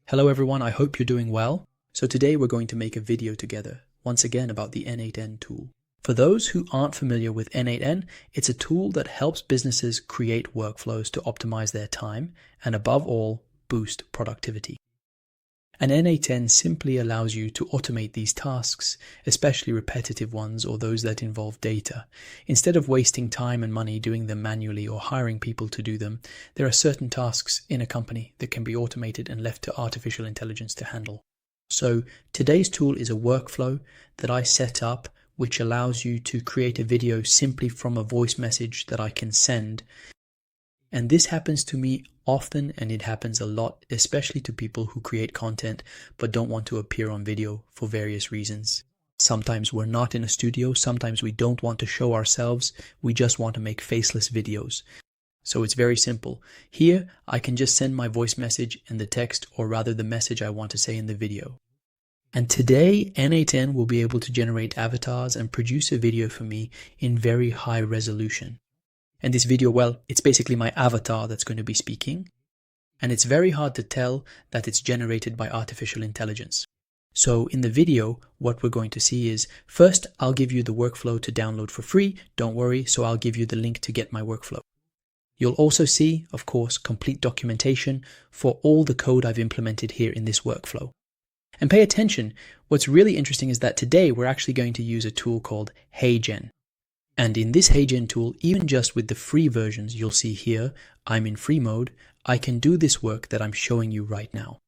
Hello everyone, I hope you're doing well. So today we're going to make a video together, once again about the N8n tool. For those who aren't familiar with N8n, it's a tool that helps businesses create workflows to optimize their time and above all, boost productivity. And N8n simply allows you to automate these tasks, especially repetitive ones or those that involve data. Instead of wasting time and money doing them manually or hiring people to do them, there are certain tasks in a company that can be automated and left to artificial intelligence to handle. So today's tool is a workflow that I set up which allows you to create a video simply from a voice message that I can send. And this happens to me often, and it happens a lot, especially to people who create content but don't want to appear on video for various reasons. Sometimes we're not in a studio, sometimes we don't want to show ourselves, we just want to make faceless videos. So it's very simple. Here, I can just send my voice message and the text, or rather the message I want to say in the video. And today, N8n will be able to generate avatars and produce a video for me in very high resolution. And this video, well, it's basically my avatar that's going to be speaking. And it's very hard to tell that it's generated by artificial intelligence. So in the video, what we're going to see is, first, I'll give you the workflow to download for free. Don't worry, so I'll give you the link to get my workflow. You'll also see, of course, complete documentation for all the code I've implemented here in this workflow. And pay attention, what's really interesting is that today we're actually going to use a tool called HeyGen. And in this HeyGen tool, even just with the free versions you'll see here, I'm in free mode, I can do this work that I'm showing you right now.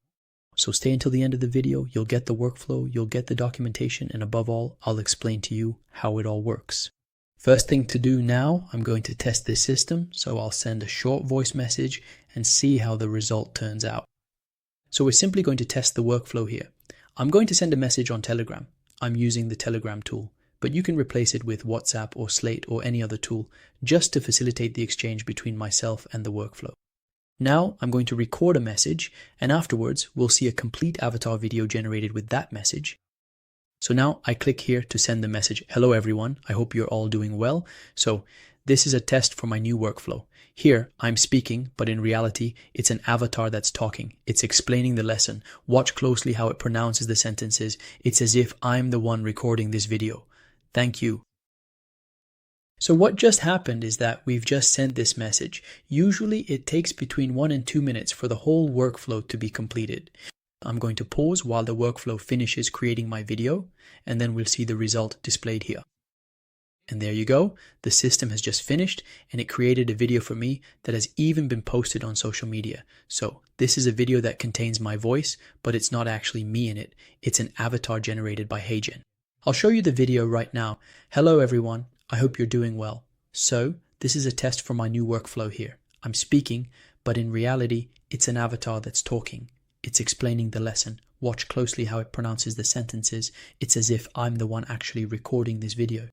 So stay until the end of the video, you'll get the workflow, you'll get the documentation, and above all, I'll explain to you how it all works. First thing to do now, I'm going to test this system, so I'll send a short voice message and see how the result turns out. So we're simply going to test the workflow here. I'm going to send a message on Telegram. I'm using the Telegram tool, but you can replace it with WhatsApp or Slate or any other tool just to facilitate the exchange between myself and the workflow. Now I'm going to record a message, and afterwards we'll see a complete avatar video generated with that message. So now I click here to send the message, "Hello everyone, I hope you're all doing well." So this is a test for my new workflow. Here I'm speaking, but in reality it's an avatar that's talking. It's explaining the lesson. Watch closely how it pronounces the sentences. It's as if I'm the one recording this video. Thank you. So what just happened is that we've just sent this message. Usually it takes between 1 and 2 minutes for the whole workflow to be completed. I'm going to pause while the workflow finishes creating my video, and then we'll see the result displayed here. And there you go. The system has just finished, and it created a video for me that has even been posted on social media. So this is a video that contains my voice, but it's not actually me in it. It's an avatar generated by HeyGen. I'll show you the video right now. Hello everyone, I hope you're doing well. So this is a test for my new workflow here. I'm speaking, but in reality, it's an avatar that's talking. It's explaining the lesson. Watch closely how it pronounces the sentences. It's as if I'm the one actually recording this video.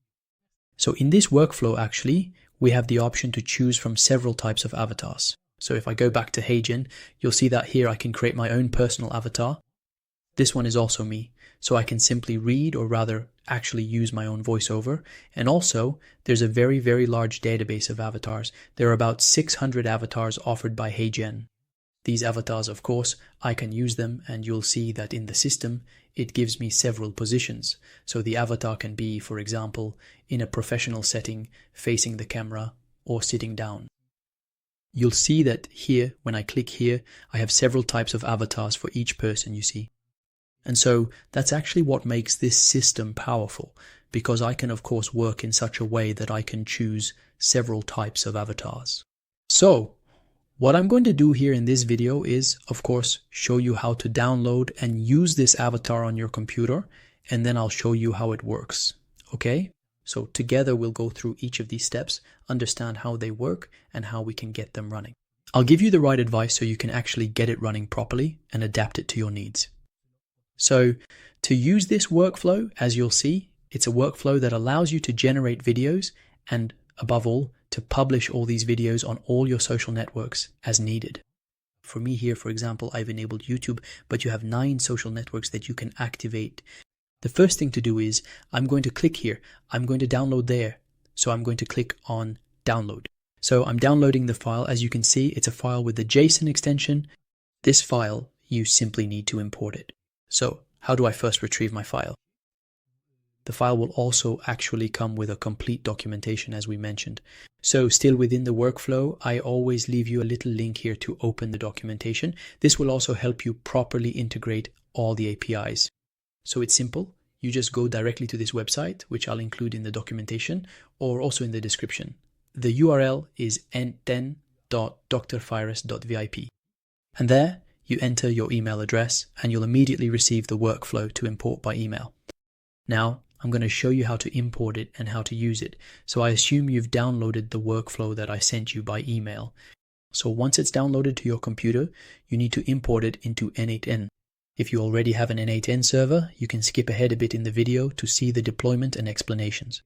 So in this workflow actually, we have the option to choose from several types of avatars. So if I go back to HeyGen, you'll see that here I can create my own personal avatar. This one is also me. So I can simply read, or rather actually use my own voiceover. And also, there's a very, very large database of avatars. There are about 600 avatars offered by HeyGen. These avatars, of course, I can use them, and you'll see that in the system, it gives me several positions. So the avatar can be, for example, in a professional setting, facing the camera, or sitting down. You'll see that here, when I click here, I have several types of avatars for each person, you see. And so that's actually what makes this system powerful, because I can of course work in such a way that I can choose several types of avatars. So what I'm going to do here in this video is, of course, show you how to download and use this avatar on your computer, and then I'll show you how it works. Okay? So together we'll go through each of these steps, understand how they work, and how we can get them running. I'll give you the right advice so you can actually get it running properly and adapt it to your needs. So to use this workflow, as you'll see, it's a workflow that allows you to generate videos and, above all, to publish all these videos on all your social networks as needed. For me here, for example, I've enabled YouTube, but you have 9 social networks that you can activate. The first thing to do is, I'm going to click here. I'm going to download there. So I'm going to click on download. So I'm downloading the file. As you can see, it's a file with the JSON extension. This file you simply need to import it. So how do I first retrieve my file? The file will also actually come with a complete documentation, as we mentioned. So still within the workflow, I always leave you a little link here to open the documentation. This will also help you properly integrate all the APIs. So it's simple. You just go directly to this website, which I'll include in the documentation or also in the description. The URL is n8n.drvirus.vip. And there you enter your email address and you'll immediately receive the workflow to import by email. Now, I'm going to show you how to import it and how to use it. So I assume you've downloaded the workflow that I sent you by email. So once it's downloaded to your computer, you need to import it into n8n. If you already have an n8n server, you can skip ahead a bit in the video to see the deployment and explanations.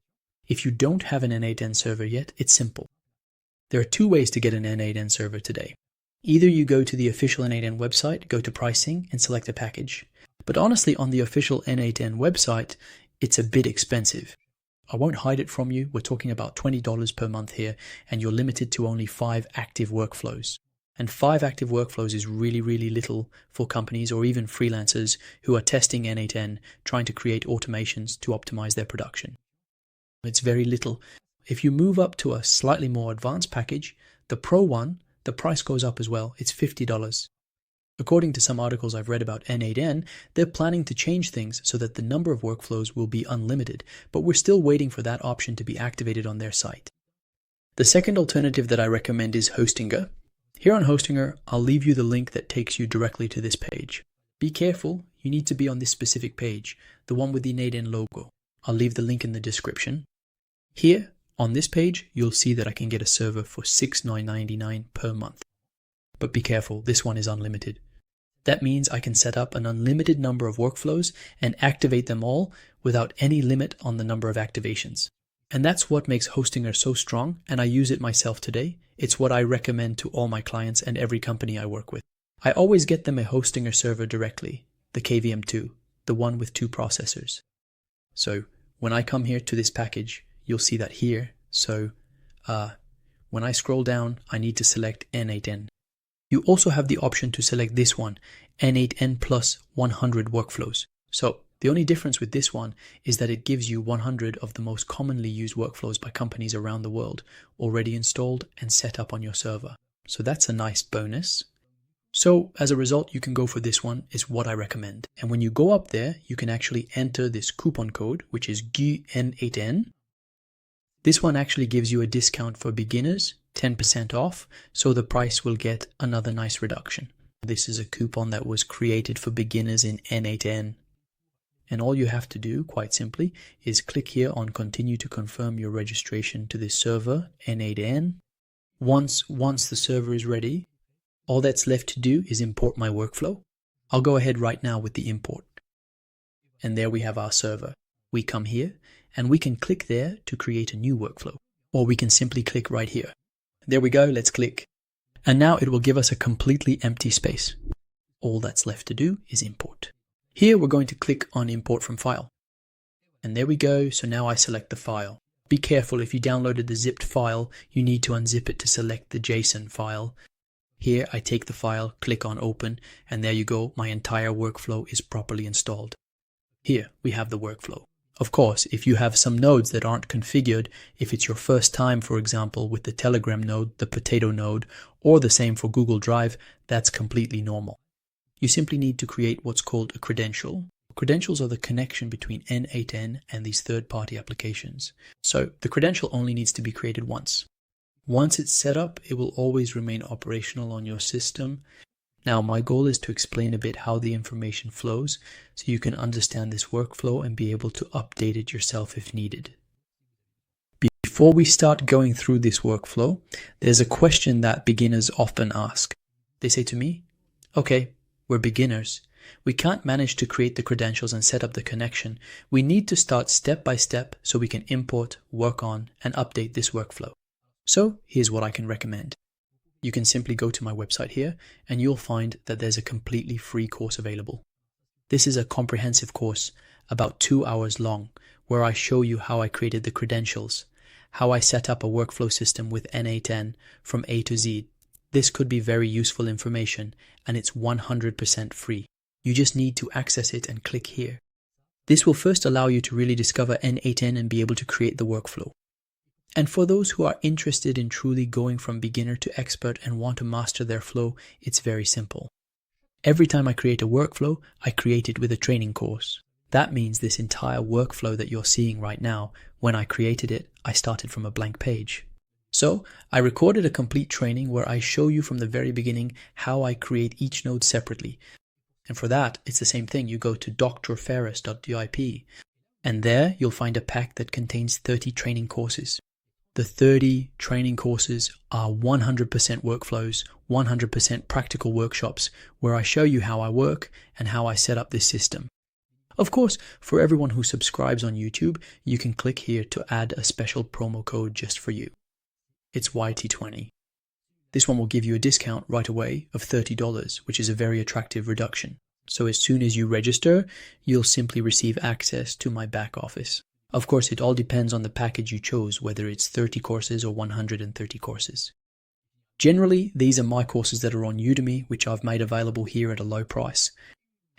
If you don't have an n8n server yet, it's simple. There are two ways to get an n8n server today. Either you go to the official n8n website, go to pricing and select a package. But honestly, on the official n8n website, it's a bit expensive. I won't hide it from you. We're talking about $20 per month here, and you're limited to only 5 active workflows. And 5 active workflows is really, really little for companies or even freelancers who are testing n8n, trying to create automations to optimize their production. It's very little. If you move up to a slightly more advanced package, the Pro one, the price goes up as well. It's $50. According to some articles I've read about n8n, they're planning to change things so that the number of workflows will be unlimited, but we're still waiting for that option to be activated on their site. The second alternative that I recommend is Hostinger. Here on Hostinger, I'll leave you the link that takes you directly to this page. Be careful, you need to be on this specific page, the one with the n8n logo. I'll leave the link in the description. Here, on this page, you'll see that I can get a server for $6,999 per month. But be careful, this one is unlimited. That means I can set up an unlimited number of workflows and activate them all without any limit on the number of activations. And that's what makes Hostinger so strong, and I use it myself today. It's what I recommend to all my clients and every company I work with. I always get them a Hostinger server directly, the KVM2, the one with 2 processors. So when I come here to this package, you'll see that here. So when I scroll down, I need to select n8n. You also have the option to select this one, n8n plus 100 workflows. So the only difference with this one is that it gives you 100 of the most commonly used workflows by companies around the world already installed and set up on your server. So that's a nice bonus. So as a result, you can go for this one, is what I recommend. And when you go up there, you can actually enter this coupon code, which is GUN8N. This one actually gives you a discount for beginners, 10% off, so the price will get another nice reduction. This is a coupon that was created for beginners in n8n. And all you have to do, quite simply, is click here on continue to confirm your registration to this server, n8n. Once the server is ready, all that's left to do is import my workflow. I'll go ahead right now with the import. And there we have our server. We come here and we can click there to create a new workflow, or we can simply click right here. There we go, let's click. And now it will give us a completely empty space. All that's left to do is import. Here we're going to click on import from file. And there we go, so now I select the file. Be careful, if you downloaded the zipped file, you need to unzip it to select the JSON file. Here I take the file, click on open, and there you go, my entire workflow is properly installed. Here we have the workflow. Of course, if you have some nodes that aren't configured, if it's your first time, for example, with the Telegram node, the Potato node, or the same for Google Drive, that's completely normal. You simply need to create what's called a credential. Credentials are the connection between n8n and these third-party applications. So the credential only needs to be created once. Once it's set up, it will always remain operational on your system. Now, my goal is to explain a bit how the information flows so you can understand this workflow and be able to update it yourself if needed. Before we start going through this workflow, there's a question that beginners often ask. They say to me, okay, we're beginners. We can't manage to create the credentials and set up the connection. We need to start step by step so we can import, work on, and update this workflow. So here's what I can recommend. You can simply go to my website here and you'll find that there's a completely free course available. This is a comprehensive course, about 2 hours long, where I show you how I created the credentials, how I set up a workflow system with n8n from A to Z, This could be very useful information, and it's 100% free. You just need to access it and click here. This will first allow you to really discover N8N and be able to create the workflow. And for those who are interested in truly going from beginner to expert and want to master their flow, it's very simple. Every time I create a workflow, I create it with a training course. That means this entire workflow that you're seeing right now, when I created it, I started from a blank page. So I recorded a complete training where I show you from the very beginning how I create each node separately. And for that, it's the same thing. You go to drferris.dip, and there you'll find a pack that contains 30 training courses. The 30 training courses are 100% workflows, 100% practical workshops where I show you how I work and how I set up this system. Of course, for everyone who subscribes on YouTube, you can click here to add a special promo code just for you. It's YT20. This one will give you a discount right away of $30, which is a very attractive reduction. So as soon as you register, you'll simply receive access to my back office. Of course, it all depends on the package you chose, whether it's 30 courses or 130 courses. Generally, these are my courses that are on Udemy, which I've made available here at a low price.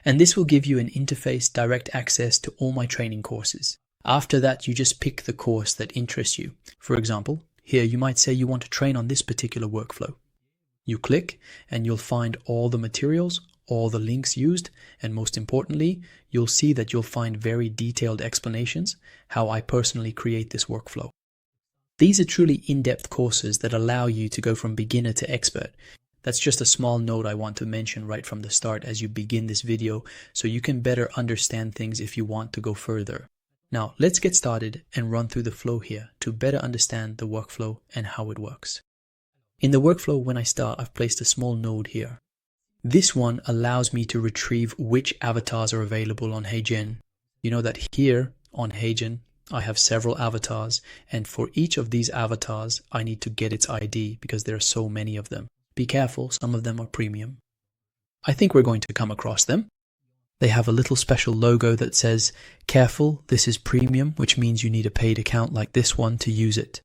And this will give you an interface, direct access to all my training courses. After that, you just pick the course that interests you. For example, here you might say you want to train on this particular workflow. You click and you'll find all the materials, all the links used, and most importantly, you'll see that you'll find very detailed explanations how I personally create this workflow. These are truly in-depth courses that allow you to go from beginner to expert. That's just a small note I want to mention right from the start as you begin this video, so you can better understand things if you want to go further. Now, let's get started and run through the flow here to better understand the workflow and how it works. In the workflow, when I start, I've placed a small node here. This one allows me to retrieve which avatars are available on HeyGen. You know that here on HeyGen, I have several avatars, and for each of these avatars, I need to get its ID because there are so many of them. Be careful, some of them are premium. I think we're going to come across them. They have a little special logo that says, "Careful, this is premium," which means you need a paid account like this one to use it.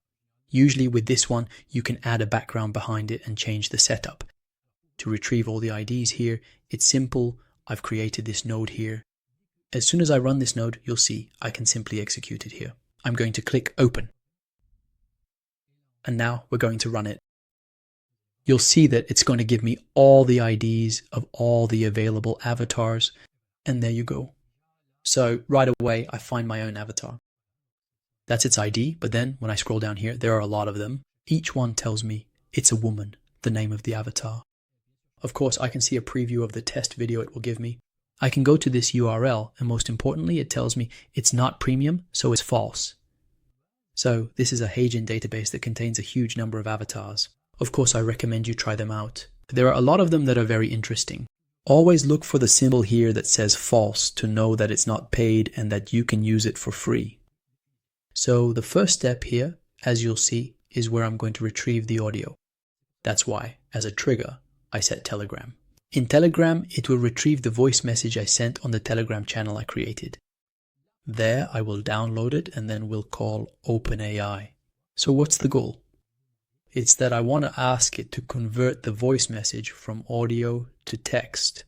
Usually with this one, you can add a background behind it and change the setup. To retrieve all the IDs here, it's simple. I've created this node here. As soon as I run this node, you'll see I can simply execute it here. I'm going to click open. And now we're going to run it. You'll see that it's going to give me all the IDs of all the available avatars. And there you go. So right away, I find my own avatar. That's its ID, but then when I scroll down here, there are a lot of them. Each one tells me it's a woman, the name of the avatar. Of course, I can see a preview of the test video it will give me. I can go to this URL, and most importantly, it tells me it's not premium, so it's false. So this is a HeyGen database that contains a huge number of avatars. Of course, I recommend you try them out. There are a lot of them that are very interesting. Always look for the symbol here that says false to know that it's not paid and that you can use it for free. So the first step here, as you'll see, is where I'm going to retrieve the audio. That's why, as a trigger, I set Telegram. In Telegram, it will retrieve the voice message I sent on the Telegram channel I created. There, I will download it and then we'll call OpenAI. So what's the goal? It's that I want to ask it to convert the voice message from audio to text.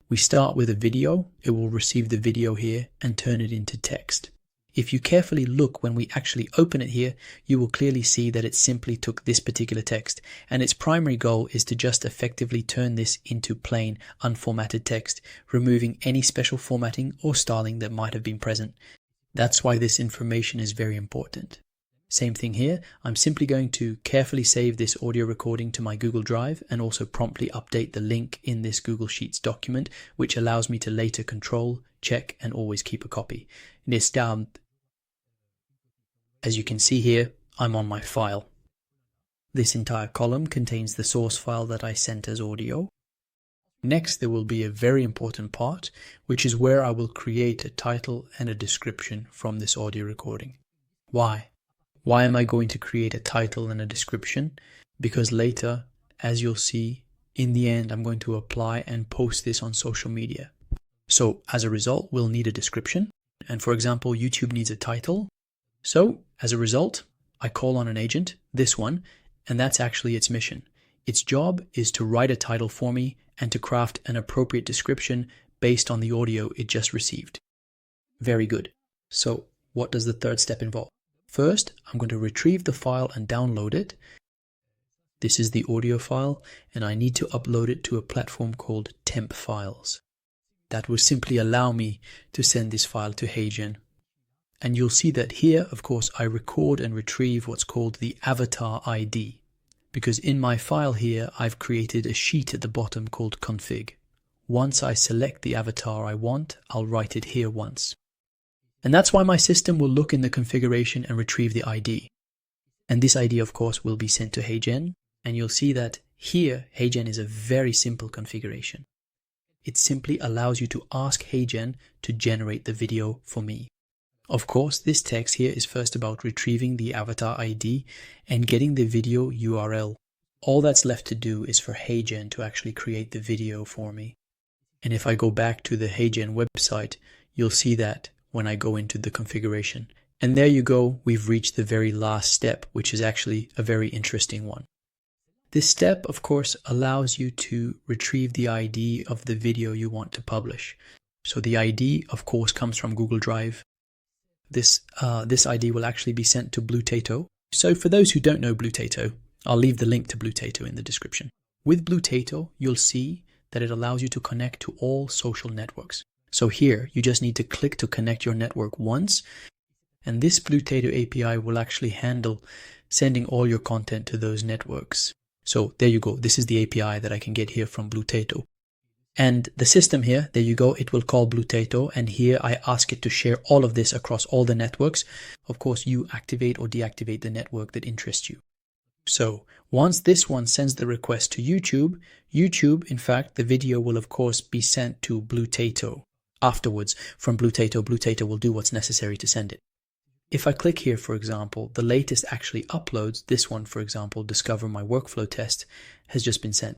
We start with a video, it will receive the video here and turn it into text. If you carefully look when we actually open it here, you will clearly see that it simply took this particular text, and its primary goal is to just effectively turn this into plain, unformatted text, removing any special formatting or styling that might have been present. That's why this information is very important. Same thing here, I'm simply going to carefully save this audio recording to my Google Drive and also promptly update the link in this Google Sheets document, which allows me to later control, check, and always keep a copy. As you can see here, I'm on my file. This entire column contains the source file that I sent as audio. Next, there will be a very important part, which is where I will create a title and a description from this audio recording. Why? Why am I going to create a title and a description? Because later, as you'll see, in the end, I'm going to apply and post this on social media. So as a result, we'll need a description. And for example, YouTube needs a title. So as a result, I call on an agent, this one, and that's actually its mission. Its job is to write a title for me and to craft an appropriate description based on the audio it just received. Very good. So what does the third step involve? First, I'm going to retrieve the file and download it. This is the audio file, and I need to upload it to a platform called Temp Files. That will simply allow me to send this file to HeyGen. And you'll see that here, of course, I record and retrieve what's called the avatar ID. Because in my file here, I've created a sheet at the bottom called config. Once I select the avatar I want, I'll write it here once. And that's why my system will look in the configuration and retrieve the ID. And this ID, of course, will be sent to HeyGen. And you'll see that here, HeyGen is a very simple configuration. It simply allows you to ask HeyGen to generate the video for me. Of course, this text here is first about retrieving the avatar ID and getting the video URL. All that's left to do is for HeyGen to actually create the video for me. And if I go back to the HeyGen website, you'll see that when I go into the configuration. And there you go, we've reached the very last step, which is actually a very interesting one. This step, of course, allows you to retrieve the ID of the video you want to publish. So the ID, of course, comes from Google Drive. This ID will actually be sent to BlueTato. So for those who don't know BlueTato, I'll leave the link to BlueTato in the description. With BlueTato, you'll see that it allows you to connect to all social networks. So here, you just need to click to connect your network once, and this BlueTato API will actually handle sending all your content to those networks. So there you go. This is the API that I can get here from BlueTato. And the system here, there you go, it will call BlueTato, and here I ask it to share all of this across all the networks. Of course, you activate or deactivate the network that interests you. So once this one sends the request to YouTube, in fact, the video will of course be sent to BlueTato. Afterwards, from BlueTato will do what's necessary to send it. If I click here, for example, the latest actually uploads. This one, for example, Discover My Workflow Test, has just been sent.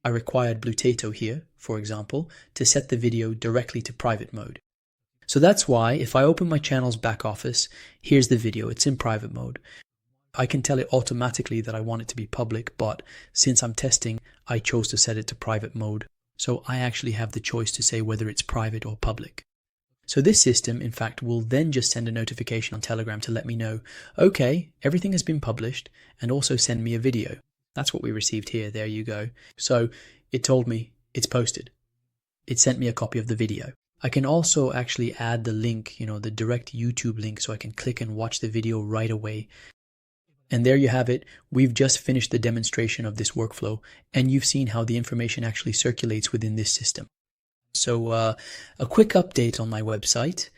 I required BlueTato here, for example, to set the video directly to private mode. So that's why if I open my channel's back office, here's the video, it's in private mode. I can tell it automatically that I want it to be public, but since I'm testing, I chose to set it to private mode. So I actually have the choice to say whether it's private or public. So this system, in fact, will then just send a notification on Telegram to let me know, okay, everything has been published, and also send me a video. That's what we received here. There you go. So it told me it's posted. It sent me a copy of the video. I can also actually add the link, the direct YouTube link, so I can click and watch the video right away. And there you have it. We've just finished the demonstration of this workflow, and you've seen how the information actually circulates within this system. So a quick update on my website.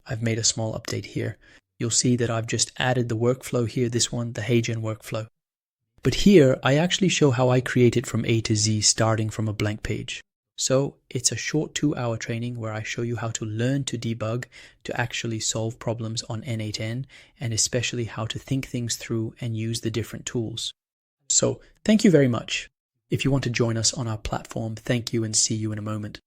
I've made a small update here. You'll see that I've just added the workflow here, this one, the HeyGen workflow. But here, I actually show how I create it from A to Z, starting from a blank page. So it's a short 2-hour training where I show you how to learn to debug, to actually solve problems on n8n, and especially how to think things through and use the different tools. So thank you very much. If you want to join us on our platform, thank you and see you in a moment.